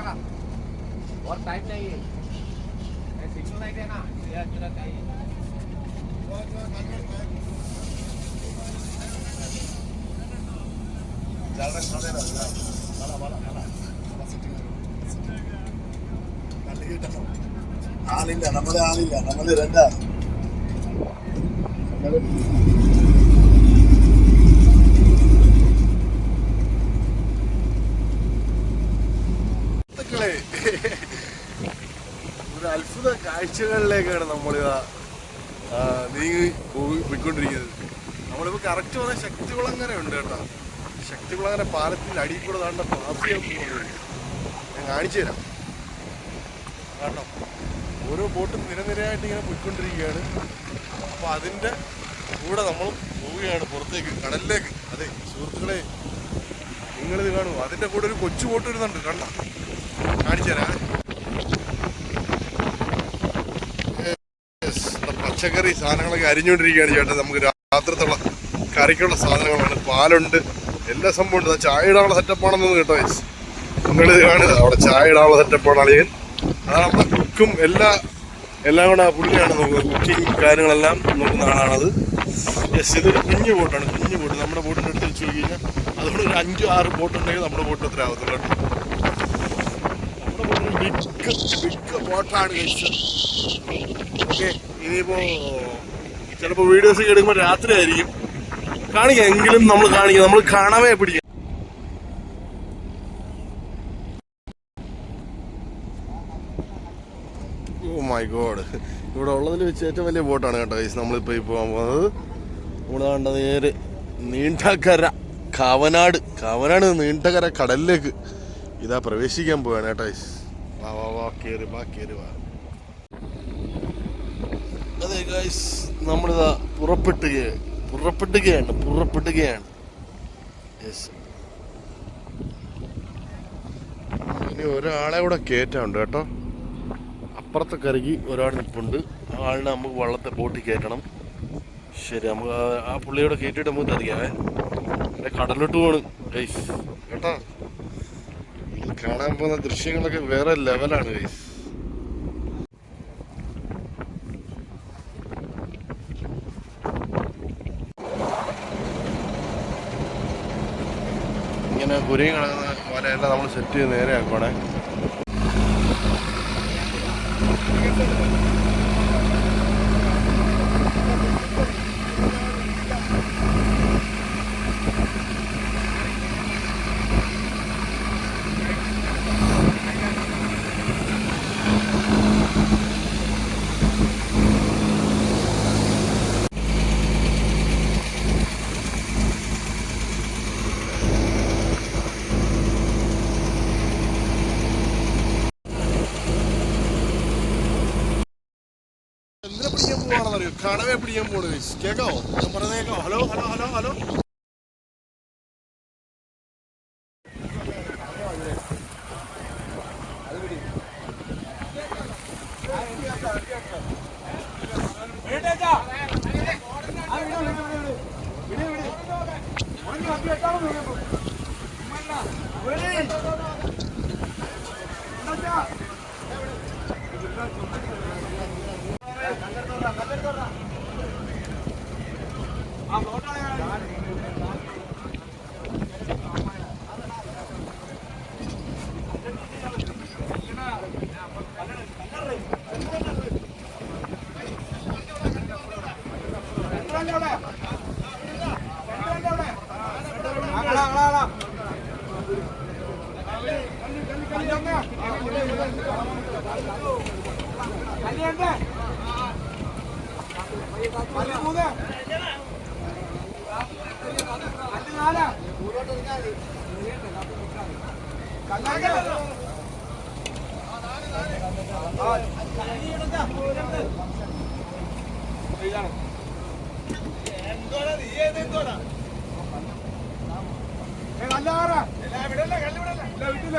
करा और टाइम नहीं है सिग्नल नहीं देना ये चला चाहिए ज़्यादा खा दे रहा है वाला खाना ആളില്ല നമ്മള് രണ്ടാ ഒരു അത്ഭുത കാഴ്ചകളിലേക്കാണ് നമ്മളിതാ നീങ്ങി പോയിക്കൊണ്ടിരിക്കുന്നത്. നമ്മളിപ്പോൾ കറക്റ്റ് വന്ന ശക്തികുളങ്ങര ഉണ്ട് കേട്ടോ. ശക്തികുളങ്ങര പാലത്തിൻ്റെ അടിയിൽ കൂടെ താണ്ട പാസിയാൻ പോകുന്നത് ഞാൻ കാണിച്ചു തരാം കേട്ടോ. ഓരോ ബോട്ടും നിരനിരയായിട്ട് ഇങ്ങനെ പോയിക്കൊണ്ടിരിക്കുകയാണ്. അപ്പോൾ അതിൻ്റെ കൂടെ നമ്മൾ പോവുകയാണ് പുറത്തേക്ക്, കടലിലേക്ക്. അതെ സുഹൃത്തുക്കളെ, നിങ്ങളിത് കാണുമോ? അതിൻ്റെ കൂടെ ഒരു കൊച്ചു ബോട്ട് വരുന്നുണ്ട്, കണ്ടോ? കാണിച്ചു തരാം. പച്ചക്കറി സാധനങ്ങളൊക്കെ അരിഞ്ഞുകൊണ്ടിരിക്കുകയാണ് ചേട്ടാ. നമുക്ക് രാത്രിത്തുള്ള കറിക്കുള്ള സാധനങ്ങളാണ്. പാലുണ്ട്, എല്ലാ സംഭവം ഉണ്ട്. ചായ ഇടാനുള്ള സെറ്റപ്പാണെന്ന് കേട്ടോ. നിങ്ങളിത് കാണുക, അവിടെ ചായ ഇടാനുള്ള സെറ്റപ്പാണ് അളിയൻ. അതാണ് നമ്മുടെ കുക്കും എല്ലാം കൂടെ പുള്ളിയാണ് നോക്കുക. കുക്കിങ് കാര്യങ്ങളെല്ലാം നോക്കുന്ന ആളാണത്. യെസ്, ഇതൊരു കുഞ്ഞു ബോട്ടാണ്. കുഞ്ഞു ബോട്ട് നമ്മുടെ ബോട്ടിൻ്റെ അടുത്ത് വെച്ച് നോക്കി കഴിഞ്ഞാൽ അതുകൊണ്ട് ഒരു 5-6 ബോട്ട് ഉണ്ടെങ്കിൽ നമ്മുടെ ബോട്ടിന് എത്ര ആവത്തുള്ളൂ കേട്ടോ. നമ്മുടെ ബോട്ടിന് ബിഗ് ബോട്ടാണ് കഴിച്ചത്. ഓക്കെ, ഇനിയിപ്പോൾ ചിലപ്പോൾ വീഡിയോസൊക്കെ എടുക്കുമ്പോൾ രാത്രി ആയിരിക്കും കാണിക്കാം. എങ്കിലും നമ്മൾ കാണിക്കാം, നമ്മൾ കാണാമേ പിടിക്കാം. ഓ മൈ ഗോഡ്, ഇവിടെ ഉള്ളതിൽ വെച്ച് ഏറ്റവും വലിയ ബോട്ടാണ് കേട്ടോ ഗൈസ്. നമ്മളിപ്പോൾ ഈ പോകാൻ പോകുന്നത് നമ്മൾ കണ്ട നേരെ നീണ്ടകര കാവനാട് നീണ്ടകര കടലിലേക്ക് ഇതാ പ്രവേശിക്കാൻ പോവാണ് കേട്ടോ ഗൈസ്. വാ കയറി വാ. അതെ ഗൈസ്, നമ്മളിതാ പുറപ്പെടുകയാണ്. യെസ്, ഇനി ഒരാളെ കൂടെ കയറ്റാനുണ്ട് കേട്ടോ. അപ്പുറത്തെ കരയ്ക്ക് ഒരാൾ നിൽപ്പുണ്ട്. ആ ആളിനെ നമുക്ക് വള്ളത്തെ ബോട്ടിൽ കയറ്റണം. ശരി, നമുക്ക് ആ പുള്ളിയോടെ കയറ്റിയിട്ട് നമുക്ക് അറിയാവേ. എൻ്റെ കടലിലോട്ട് പോകണം ഗൈസ് കേട്ടോ. കാണാൻ പോകുന്ന ദൃശ്യങ്ങളൊക്കെ വേറെ ലെവലാണ് ഗൈസ്. ഇങ്ങനെ കുരുങ്ങി കിടക്കുന്ന വലയെല്ലാം നമ്മൾ സെറ്റ് ചെയ്ത് നേരെ ആക്കുവാണേ. കണവെ പിടിക്കാൻ പോണു. കേക്കാവോ ഞാൻ പറഞ്ഞേക്കോ? ഹലോ.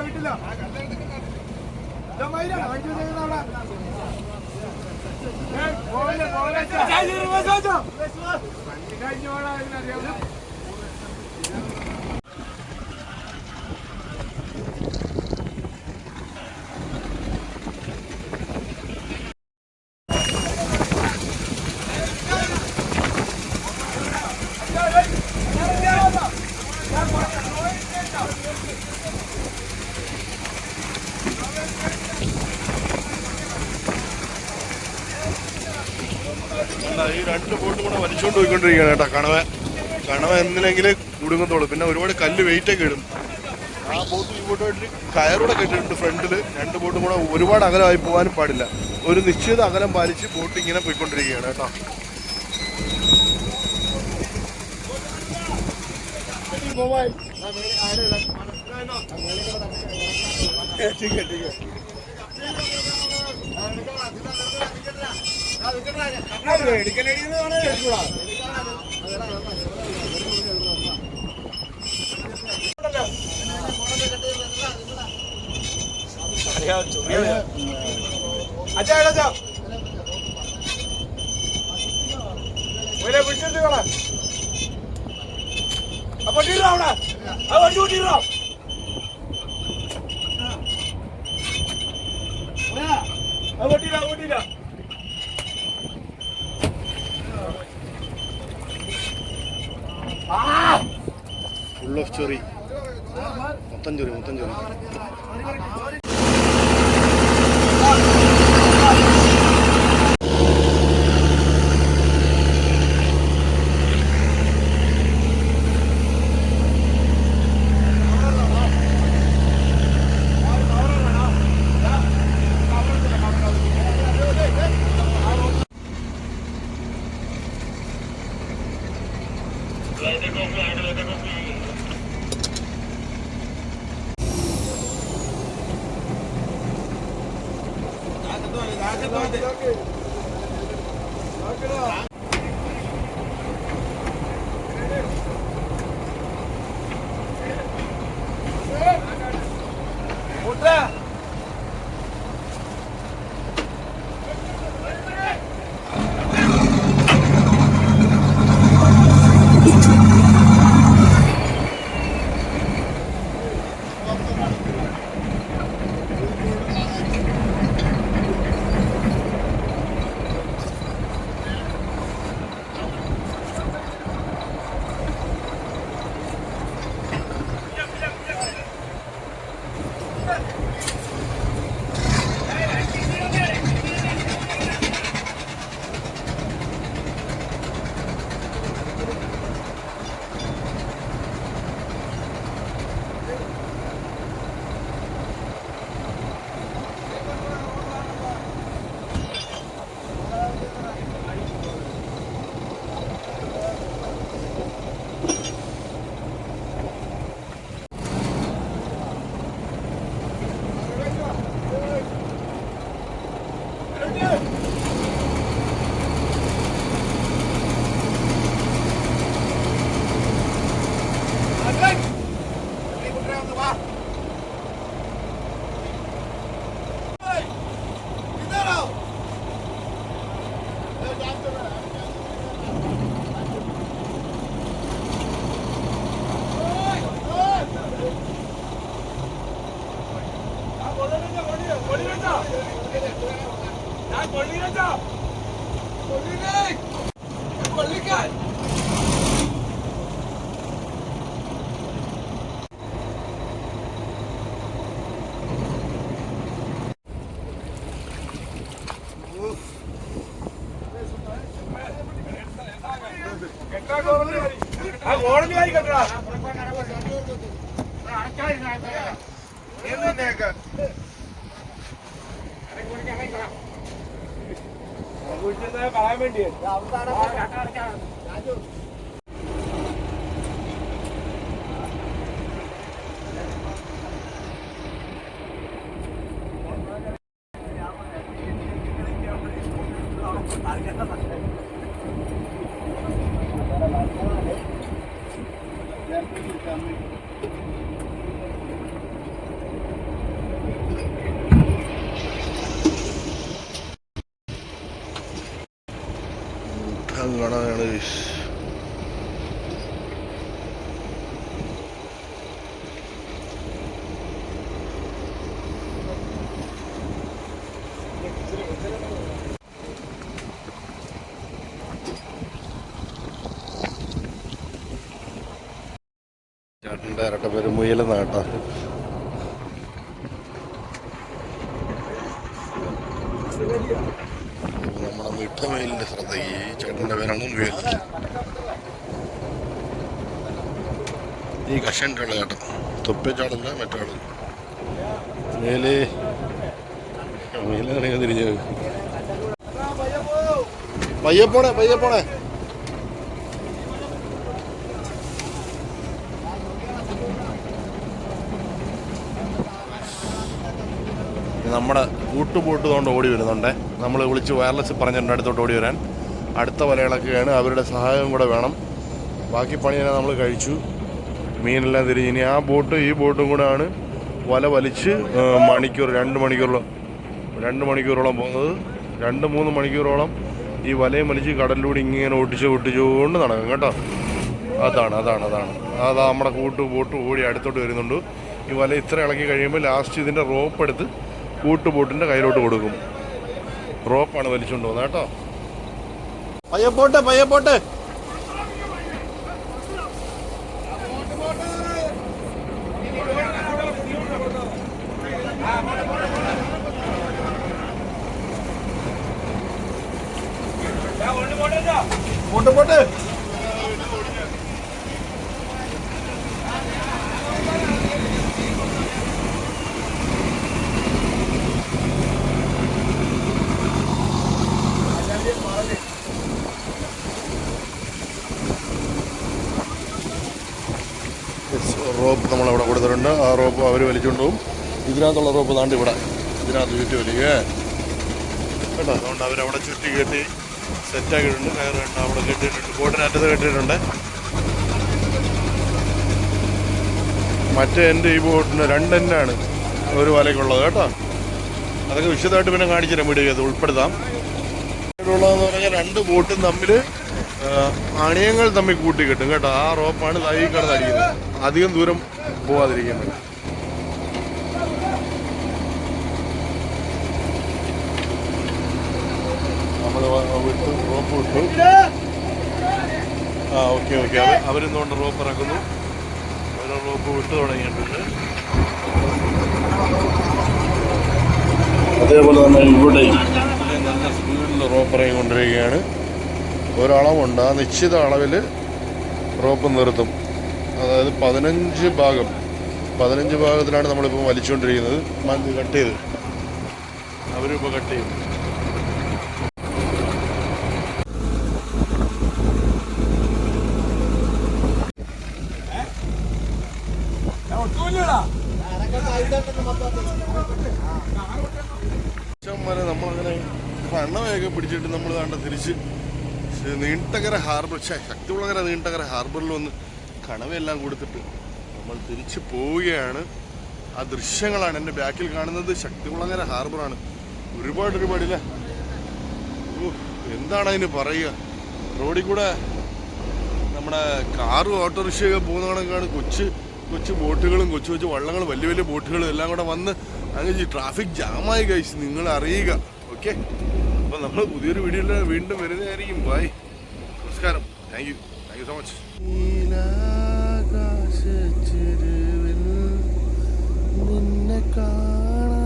വിട്ടില്ല പിടിച്ചുകൊണ്ട് പോയിക്കൊണ്ടിരിക്കുകയാണ് കേട്ടോ. കണവ എന്തിനെങ്കിലും കുടുങ്ങത്തോളൂ. പിന്നെ ഒരുപാട് കല്ല് വെയിറ്റൊക്കെ ഇടും. ആ ബോട്ട് ഈ ബോട്ടുമായിട്ട് കയറൂടെ കെട്ടിട്ടുണ്ട് ഫ്രണ്ടിൽ. രണ്ട് ബോട്ടും കൂടെ ഒരുപാട് അകലമായി പോകാനും പാടില്ല. ഒരു നിശ്ചിത അകലം പാലിച്ച് ബോട്ട് ഇങ്ങനെ പോയിക്കൊണ്ടിരിക്കുകയാണ് കേട്ടോ. ഫുൾ ഓഫ് ചൊറി, മൊത്തം ചൊറി. കാണാനാണ് ചേട്ടൻ്റെ ഇരട്ട പേര് മുയലെന്നാട്ടോ. നമ്മുടെ വീട്ടിൽ മുത്തമയിലിൻ്റെ ശ്രദ്ധ. ഈ ചേട്ടൻ്റെ പേരാണ് മുയൽ. ഈ കഷൻ്റെ ഉള്ള ചേട്ടൻ തൊപ്പിച്ചാടല്ല മറ്റാള് മേലെ മേലെ തിരിഞ്ഞ് പയ്യെ പോണേ. നമ്മുടെ കൂട്ടുപോട്ട് കൊണ്ട് ഓടി വരുന്നുണ്ടേ. നമ്മൾ വിളിച്ച് വയർലെസ് പറഞ്ഞിട്ടുണ്ട് അടുത്തോട്ട് ഓടി വരാൻ. അടുത്ത വലയിളക്കുകയാണ്. അവരുടെ സഹായം കൂടെ വേണം. ബാക്കി പണിയെല്ലാം നമ്മൾ കഴിച്ചു. മീനെല്ലാം തിരിഞ്ഞ് ഇനി ആ ബോട്ട് ഈ ബോട്ടും കൂടെ ആണ് വല വലിച്ച് മണിക്കൂർ 2 മണിക്കൂറോളം പോകുന്നത്. 2-3 മണിക്കൂറോളം ഈ വലയും വലിച്ച് കടലിലൂടെ ഇങ്ങനെ ഒട്ടിച്ചുകൊണ്ട് നടക്കും കേട്ടോ. അതാ നമ്മുടെ ബോട്ട് ഓടി അടുത്തോട്ട് വരുന്നുണ്ട്. ഈ വല ഇത്ര ഇളക്കി കഴിയുമ്പോൾ ലാസ്റ്റ് ഇതിൻ്റെ റോപ്പ് എടുത്ത് കൂട്ടുബോട്ടിൻ്റെ കയ്യിലോട്ട് കൊടുക്കും. റോപ്പാണ് വലിച്ചുകൊണ്ട് പോകുന്നത് കേട്ടോ. പയ്യെ പോട്ടെ. പോട്ടെ. റോപ്പ് നമ്മളവിടെ കൊടുത്തിട്ടുണ്ട്. ആ റോപ്പ് അവർ വലിച്ചുകൊണ്ട് പോകും. ഇതിനകത്തുള്ള റോപ്പ് താണ്ട് ഇവിടെ ഇതിനകത്ത് ചുറ്റി വലിക്കുക കേട്ടോ. അതുകൊണ്ട് അവരവിടെ ചുറ്റി കെട്ടി സെറ്റാക്കിയിട്ടുണ്ട്. കയറ് കണ്ട് അവിടെ കെട്ടിയിട്ടുണ്ട്. ബോട്ടിനകത്ത് കെട്ടിയിട്ടുണ്ട്. മറ്റേ എൻ്റെ ഈ ബോട്ടിന് 2 എൻഡാണ് ഒരു വലയ്ക്കുള്ളത് കേട്ടോ. അതൊക്കെ വിശദമായിട്ട് പിന്നെ കാണിച്ചിട്ട് വീഡിയോ അത് ഉൾപ്പെടുത്താം. ഉള്ളതെന്ന് പറഞ്ഞാൽ 2 ബോട്ടും തമ്മിൽ അണിയങ്ങൾ തമ്മിൽ കൂട്ടി കിട്ടും കേട്ടോ. ആ റോപ്പാണ് തൈ കിടന്നടിക്കുന്നത്. അധികം ദൂരം പോവാതിരിക്കുന്നത്. നമ്മൾ റോപ്പ് വിട്ടു. ഓക്കെ അവരിന്നുകൊണ്ട് റോപ്പ് ഇറക്കുന്നു. ഓരോ റോപ്പ് വിട്ടു തുടങ്ങിയിട്ടുണ്ട്. അതേപോലെ തന്നെ ഇവിടെ നല്ല സ്പീഡിൽ റോപ്പ് ഇറങ്ങിക്കൊണ്ടിരിക്കുകയാണ്. ഒരളവുണ്ട്. ആ നിശ്ചിത അളവിൽ റോപ്പ് നിർത്തും. അതായത് 15 ഭാഗത്തിലാണ് നമ്മളിപ്പോൾ വലിച്ചുകൊണ്ടിരിക്കുന്നത്. കട്ട് ചെയ്ത് അവരിപ്പോൾ കട്ട് ചെയ്യും. വരെ നമ്മളങ്ങനെ കണ്ണവയൊക്കെ പിടിച്ചിട്ട് നമ്മൾ കണ്ട തിരിച്ച് നീണ്ടകര ഹാർബർ ശക്തികുളങ്ങര നീണ്ടകര ഹാർബറിൽ വന്ന് കണവയെല്ലാം കൊടുത്തിട്ട് നമ്മൾ തിരിച്ച് പോവുകയാണ്. ആ ദൃശ്യങ്ങളാണ് എൻ്റെ ബാക്കിൽ കാണുന്നത്. ശക്തികുളങ്ങര ഹാർബറാണ്. ഒരുപാട് ഇല്ല. എന്താണ് അതിന് പറയുക. റോഡിൽ കൂടെ നമ്മുടെ കാറും ഓട്ടോറിക്ഷയൊക്കെ പോകുന്ന കണക്കാണ്. കൊച്ചു ബോട്ടുകളും കൊച്ചു വള്ളങ്ങളും വലിയ ബോട്ടുകളും എല്ലാം കൂടെ വന്ന് അങ്ങനെ ട്രാഫിക് ജാമായി ഗൈസ്. നിങ്ങൾ അറിയുക. ഓക്കെ, അപ്പോൾ നമ്മൾ പുതിയൊരു വീഡിയോയിൽ വീണ്ടും വരുന്നതായിരിക്കും. ബൈ, നമസ്കാരം. Thank you so much. നിന്നെ കാണാൻ